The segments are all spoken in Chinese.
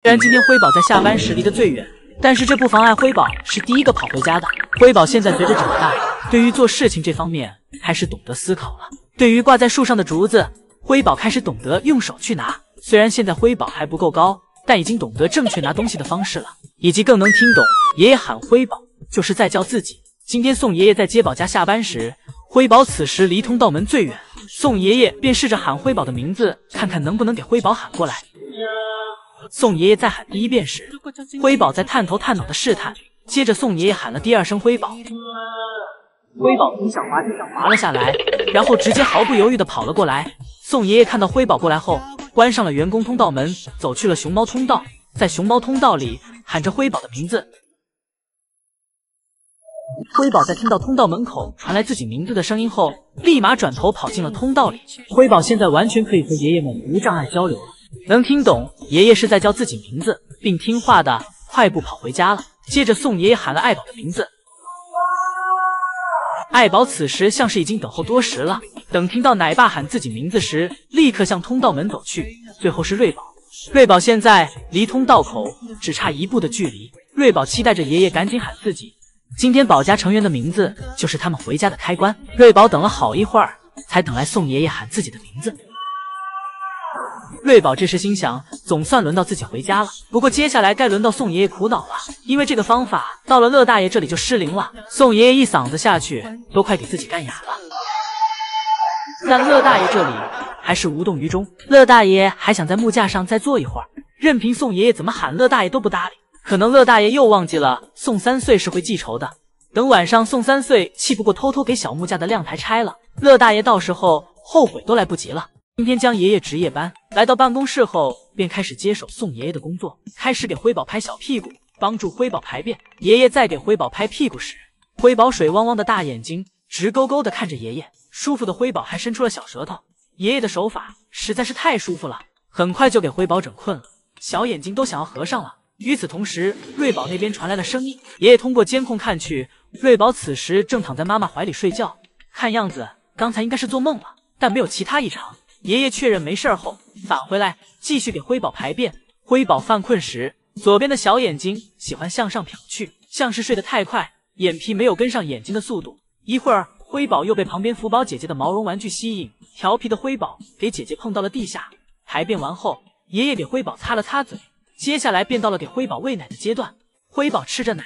虽然今天辉宝在下班时离得最远，但是这不妨碍辉宝是第一个跑回家的。辉宝现在随着长大，对于做事情这方面开始懂得思考了。对于挂在树上的竹子，辉宝开始懂得用手去拿。虽然现在辉宝还不够高，但已经懂得正确拿东西的方式了，以及更能听懂爷爷喊辉宝就是在叫自己。今天宋爷爷在接宝家下班时，辉宝此时离通道门最远，宋爷爷便试着喊辉宝的名字，看看能不能给辉宝喊过来。宋爷爷在喊第一遍时，辉宝在探头探脑的试探，接着宋爷爷喊了第二声辉宝，辉宝从小滑梯上滑了下来，然后直接毫不犹豫地跑了过来。宋爷爷看到辉宝过来后，关上了员工通道门，走去了熊猫通道，在熊猫通道里喊着辉宝的名字。辉宝在听到通道门口传来自己名字的声音后，立马转头跑进了通道里。辉宝现在完全可以和爷爷们无障碍交流了，能听懂爷爷是在叫自己名字，并听话的快步跑回家了。接着宋爷爷喊了爱宝的名字，爱宝此时像是已经等候多时了，等听到奶爸喊自己名字时，立刻向通道门走去。最后是瑞宝，瑞宝现在离通道口只差1步的距离，瑞宝期待着爷爷赶紧喊自己。今天宝家成员的名字就是他们回家的开关。瑞宝等了好一会儿，才等来宋爷爷喊自己的名字。瑞宝这时心想，总算轮到自己回家了。不过接下来该轮到宋爷爷苦恼了，因为这个方法到了乐大爷这里就失灵了。宋爷爷一嗓子下去，都快给自己干哑了。但乐大爷这里还是无动于衷，乐大爷还想在木架上再坐一会儿，任凭宋爷爷怎么喊，乐大爷都不搭理。可能乐大爷又忘记了宋3岁是会记仇的，等晚上宋3岁气不过，偷偷给小木架的亮台拆了，乐大爷到时候后悔都来不及了。今天江爷爷值夜班，来到办公室后便开始接手宋爷爷的工作，开始给辉宝拍小屁股，帮助辉宝排便。爷爷在给辉宝拍屁股时，辉宝水汪汪的大眼睛直勾勾的看着爷爷，舒服的辉宝还伸出了小舌头。爷爷的手法实在是太舒服了，很快就给辉宝整困了，小眼睛都想要合上了。与此同时，瑞宝那边传来了声音，爷爷通过监控看去，瑞宝此时正躺在妈妈怀里睡觉，看样子刚才应该是做梦了，但没有其他异常。爷爷确认没事后，返回来继续给辉宝排便。辉宝犯困时，左边的小眼睛喜欢向上瞟去，像是睡得太快，眼皮没有跟上眼睛的速度。一会儿，辉宝又被旁边福宝姐姐的毛绒玩具吸引，调皮的辉宝给姐姐碰到了地下。排便完后，爷爷给辉宝擦了擦嘴，接下来便到了给辉宝喂奶的阶段。辉宝吃着奶，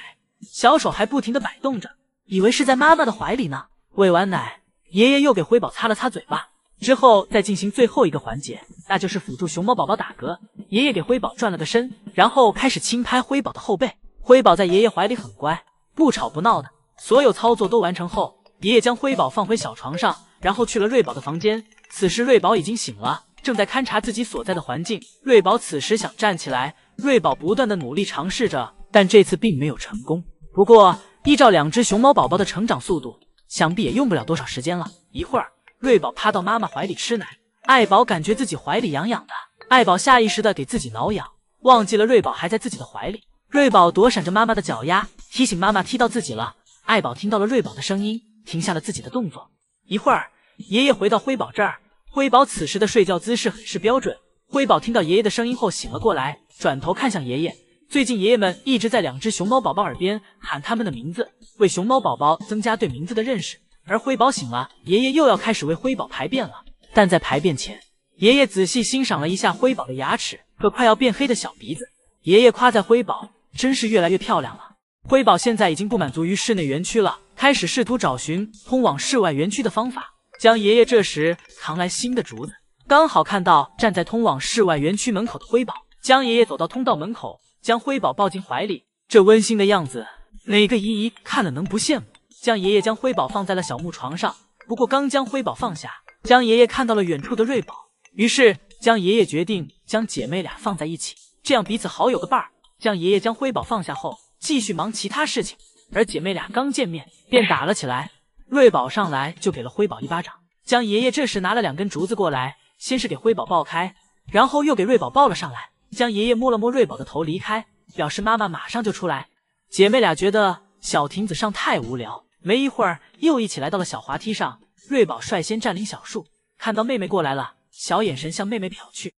小手还不停地摆动着，以为是在妈妈的怀里呢。喂完奶，爷爷又给辉宝擦了擦嘴巴，之后再进行最后一个环节，那就是辅助熊猫宝宝打嗝。爷爷给辉宝转了个身，然后开始轻拍辉宝的后背。辉宝在爷爷怀里很乖，不吵不闹的。所有操作都完成后，爷爷将辉宝放回小床上，然后去了瑞宝的房间。此时瑞宝已经醒了，正在勘察自己所在的环境。瑞宝此时想站起来，瑞宝不断的努力尝试着，但这次并没有成功。不过依照2只熊猫宝宝的成长速度，想必也用不了多少时间了。一会儿，瑞宝趴到妈妈怀里吃奶，爱宝感觉自己怀里痒痒的，爱宝下意识的给自己挠痒，忘记了瑞宝还在自己的怀里。瑞宝躲闪着妈妈的脚丫，提醒妈妈踢到自己了。爱宝听到了瑞宝的声音，停下了自己的动作。一会儿，爷爷回到辉宝这儿，辉宝此时的睡觉姿势很是标准。辉宝听到爷爷的声音后醒了过来，转头看向爷爷。最近爷爷们一直在2只熊猫宝宝耳边喊他们的名字，为熊猫宝宝增加对名字的认识。而辉宝醒了，爷爷又要开始为辉宝排便了。但在排便前，爷爷仔细欣赏了一下辉宝的牙齿和快要变黑的小鼻子。爷爷夸赞辉宝真是越来越漂亮了。辉宝现在已经不满足于室内园区了，开始试图找寻通往室外园区的方法。江爷爷这时扛来新的竹子，刚好看到站在通往室外园区门口的辉宝。江爷爷走到通道门口，将辉宝抱进怀里，这温馨的样子，哪个姨姨看了能不羡慕？江爷爷将辉宝放在了小木床上，不过刚将辉宝放下，江爷爷看到了远处的瑞宝，于是江爷爷决定将姐妹俩放在一起，这样彼此好有个伴儿。江爷爷将辉宝放下后，继续忙其他事情，而姐妹俩刚见面便打了起来。瑞宝上来就给了辉宝一巴掌，江爷爷这时拿了2根竹子过来，先是给辉宝抱开，然后又给瑞宝抱了上来。江爷爷摸了摸瑞宝的头离开，表示妈妈马上就出来。姐妹俩觉得小亭子上太无聊，没一会儿又一起来到了小滑梯上。瑞宝率先占领小树，看到妹妹过来了，小眼神向妹妹瞟去，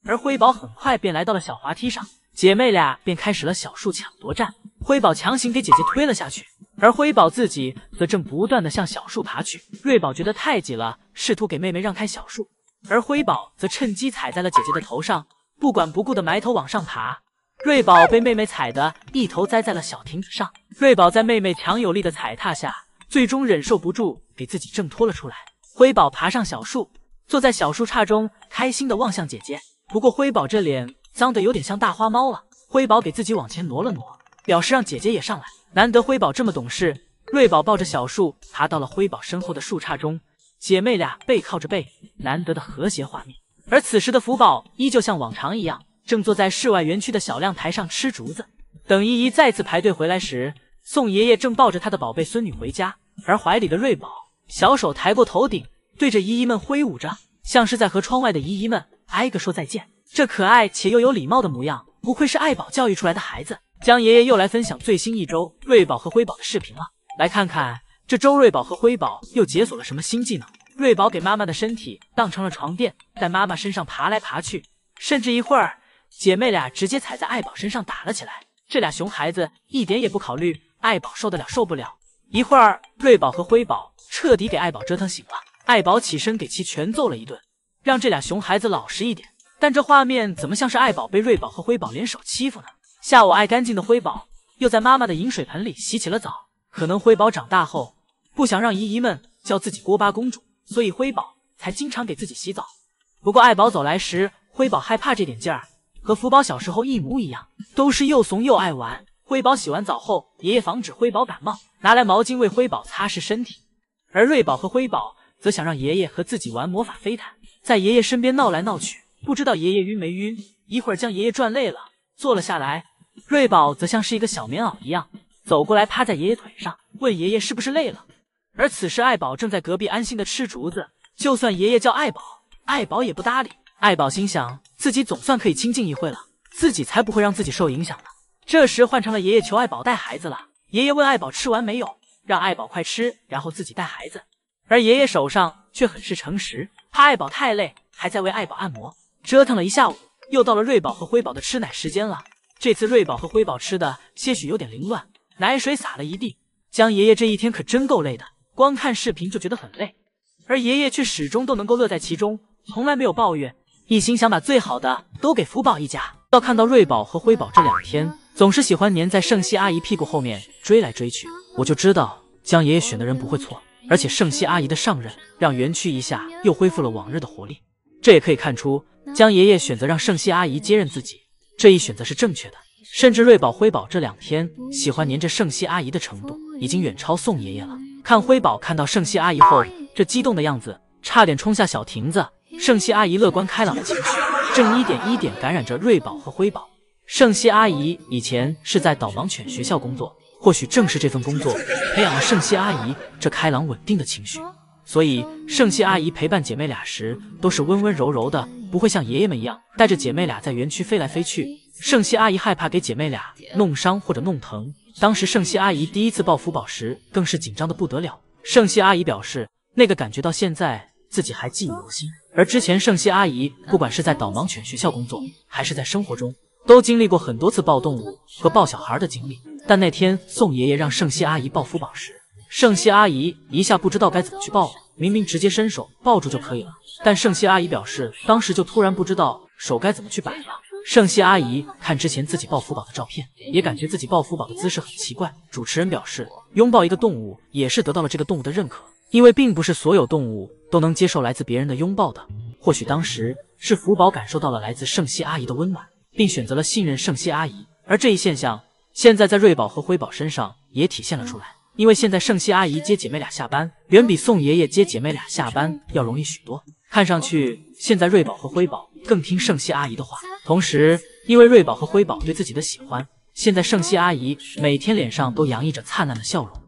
而辉宝很快便来到了小滑梯上。姐妹俩便开始了小树抢夺战。辉宝强行给姐姐推了下去，而辉宝自己则正不断的向小树爬去。瑞宝觉得太挤了，试图给妹妹让开小树，而辉宝则趁机踩在了姐姐的头上，不管不顾的埋头往上爬。瑞宝被妹妹踩得一头栽在了小亭子上，瑞宝在妹妹强有力的踩踏下，最终忍受不住，给自己挣脱了出来。辉宝爬上小树，坐在小树杈中，开心的望向姐姐。不过辉宝这脸脏得有点像大花猫了。辉宝给自己往前挪了挪，表示让姐姐也上来。难得辉宝这么懂事，瑞宝抱着小树爬到了辉宝身后的树杈中，姐妹俩背靠着背，难得的和谐画面。而此时的福宝依旧像往常一样，正坐在室外园区的小亮台上吃竹子。等依依再次排队回来时，宋爷爷正抱着他的宝贝孙女回家，而怀里的瑞宝小手抬过头顶，对着姨姨们挥舞着，像是在和窗外的姨姨们挨个说再见。这可爱且又有礼貌的模样，不愧是爱宝教育出来的孩子。江爷爷又来分享最新一周瑞宝和辉宝的视频了，来看看这周瑞宝和辉宝又解锁了什么新技能。瑞宝给妈妈的身体当成了床垫，在妈妈身上爬来爬去，甚至一会儿姐妹俩直接踩在爱宝身上打了起来。这俩熊孩子一点也不考虑爱宝受得了受不了。一会儿瑞宝和辉宝彻底给爱宝折腾醒了，爱宝起身给其拳揍了一顿，让这俩熊孩子老实一点。但这画面怎么像是爱宝被瑞宝和辉宝联手欺负呢？下午爱干净的辉宝又在妈妈的饮水盆里洗起了澡。可能辉宝长大后不想让姨姨们叫自己锅巴公主，所以辉宝才经常给自己洗澡。不过爱宝走来时，辉宝害怕这点劲儿和福宝小时候一模一样，都是又怂又爱玩。辉宝洗完澡后，爷爷防止辉宝感冒，拿来毛巾为辉宝擦拭身体。而瑞宝和辉宝则想让爷爷和自己玩魔法飞毯，在爷爷身边闹来闹去，不知道爷爷晕没晕。一会儿将爷爷转累了，坐了下来，瑞宝则像是一个小棉袄一样走过来趴在爷爷腿上，问爷爷是不是累了。而此时爱宝正在隔壁安心的吃竹子，就算爷爷叫爱宝，爱宝也不搭理。爱宝心想自己总算可以清静一会了，自己才不会让自己受影响呢。这时换成了爷爷求爱宝带孩子了，爷爷问爱宝吃完没有，让爱宝快吃，然后自己带孩子。而爷爷手上却很是诚实，怕爱宝太累，还在为爱宝按摩。折腾了一下午，又到了瑞宝和辉宝的吃奶时间了。这次瑞宝和辉宝吃的些许有点凌乱，奶水洒了一地。江爷爷这一天可真够累的，光看视频就觉得很累，而爷爷却始终都能够乐在其中，从来没有抱怨，一心想把最好的都给福宝一家。要看到瑞宝和辉宝这2天总是喜欢黏在圣熙阿姨屁股后面追来追去，我就知道江爷爷选的人不会错。而且圣熙阿姨的上任让园区一下又恢复了往日的活力，这也可以看出江爷爷选择让圣熙阿姨接任自己，这一选择是正确的。甚至瑞宝辉宝这2天喜欢黏着圣熙阿姨的程度已经远超宋爷爷了。看辉宝看到圣熙阿姨后这激动的样子，差点冲下小亭子。圣熙阿姨乐观开朗的情绪正一点感染着瑞宝和辉宝。圣熙阿姨以前是在导盲犬学校工作，或许正是这份工作培养了圣熙阿姨这开朗稳定的情绪，所以圣熙阿姨陪伴姐妹俩时都是温温柔柔的，不会像爷爷们一样带着姐妹俩在园区飞来飞去。圣熙阿姨害怕给姐妹俩弄伤或者弄疼，当时圣熙阿姨第一次抱福宝时更是紧张的不得了。圣熙阿姨表示那个感觉到现在自己还记忆犹新。而之前圣熙阿姨不管是在导盲犬学校工作还是在生活中，都经历过很多次抱动物和抱小孩的经历。但那天宋爷爷让圣熙阿姨抱福宝时，圣熙阿姨一下不知道该怎么去抱了，明明直接伸手抱住就可以了，但圣熙阿姨表示当时就突然不知道手该怎么去摆了。圣熙阿姨看之前自己抱福宝的照片，也感觉自己抱福宝的姿势很奇怪。主持人表示，拥抱一个动物也是得到了这个动物的认可，因为并不是所有动物都能接受来自别人的拥抱的。或许当时是福宝感受到了来自圣熙阿姨的温暖，并选择了信任圣熙阿姨，而这一现象现在在瑞宝和辉宝身上也体现了出来。因为现在圣熙阿姨接姐妹俩下班远比宋爷爷接姐妹俩下班要容易许多，看上去现在瑞宝和辉宝更听圣熙阿姨的话。同时因为瑞宝和辉宝对自己的喜欢，现在圣熙阿姨每天脸上都洋溢着灿烂的笑容。